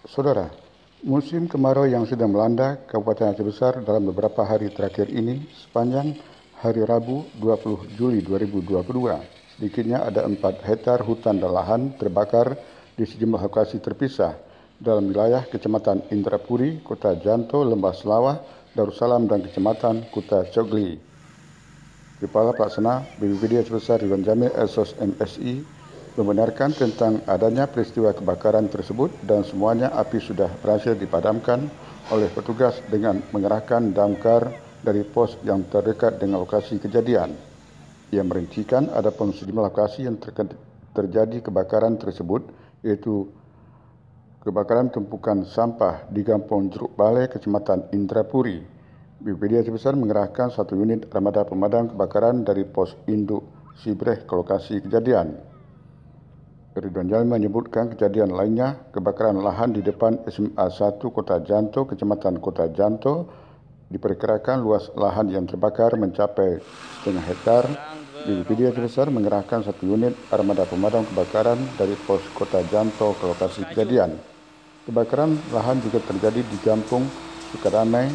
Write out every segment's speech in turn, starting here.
Saudara, musim kemarau yang sedang melanda Kabupaten Aceh Besar dalam beberapa hari terakhir ini sepanjang hari Rabu 20 Juli 2022, sedikitnya ada 4 hektar hutan dan lahan terbakar di sejumlah lokasi terpisah dalam wilayah Kecamatan Indrapuri, Kota Janto, Lembah Selawah, Darussalam dan Kecamatan Kuta Cogli. Kepala Pelaksana BPBD Aceh Besar Ridwan Jamil Sos MSI membenarkan tentang adanya peristiwa kebakaran tersebut dan semuanya api sudah berhasil dipadamkan oleh petugas dengan mengerahkan damkar dari pos yang terdekat dengan lokasi kejadian. Ia merincikan ada pun sejumlah lokasi yang terjadi kebakaran tersebut, yaitu kebakaran tumpukan sampah di Kampung Jeruk Balai, Kecamatan Indrapuri. BPBD Aceh Besar mengerahkan 1 unit armada pemadam kebakaran dari pos induk Sibreh ke lokasi kejadian. Ridwan Jamil menyebutkan kejadian lainnya, kebakaran lahan di depan SMA 1 Kota Janto, Kecamatan Kota Janto, diperkirakan luas lahan yang terbakar mencapai setengah hektar. BPBD Aceh Besar mengerahkan 1 unit armada pemadam kebakaran dari pos Kota Janto ke lokasi kejadian. Kebakaran lahan juga terjadi di Kampung Sukadamai,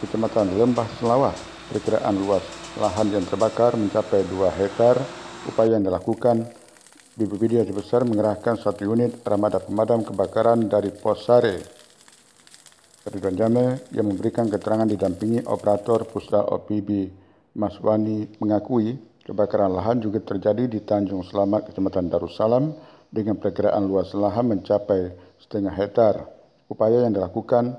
Kecamatan Lembah Selawah. Perkiraan luas lahan yang terbakar mencapai 2 hektar. Upaya yang dilakukan BPBD Aceh Besar mengerahkan 1 unit armada pemadam kebakaran dari Pos Sare. Ridwan Jamil yang memberikan keterangan didampingi operator Pusdal OPB Maswani mengakui kebakaran lahan juga terjadi di Tanjung Selamat, Kecamatan Darussalam dengan perkiraan luas lahan mencapai setengah hektar. Upaya yang dilakukan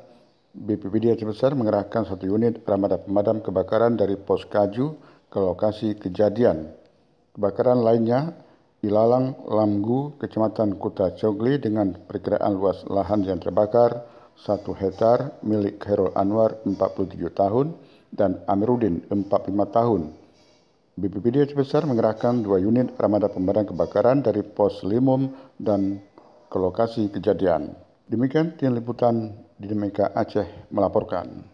BPBD Aceh Besar mengerahkan 1 unit armada pemadam kebakaran dari Pos Kaju ke lokasi kejadian. Kebakaran lainnya di Lalang Lamgu, Kecamatan Kuta Cogli dengan perkiraan luas lahan yang terbakar 1 hektar milik Khairul Anwar 47 tahun dan Amiruddin 45 tahun. BPBD Aceh Besar mengerahkan 2 unit armada pemadam kebakaran dari Pos Limum dan ke lokasi kejadian. Demikian tim liputan Dinamika Aceh melaporkan.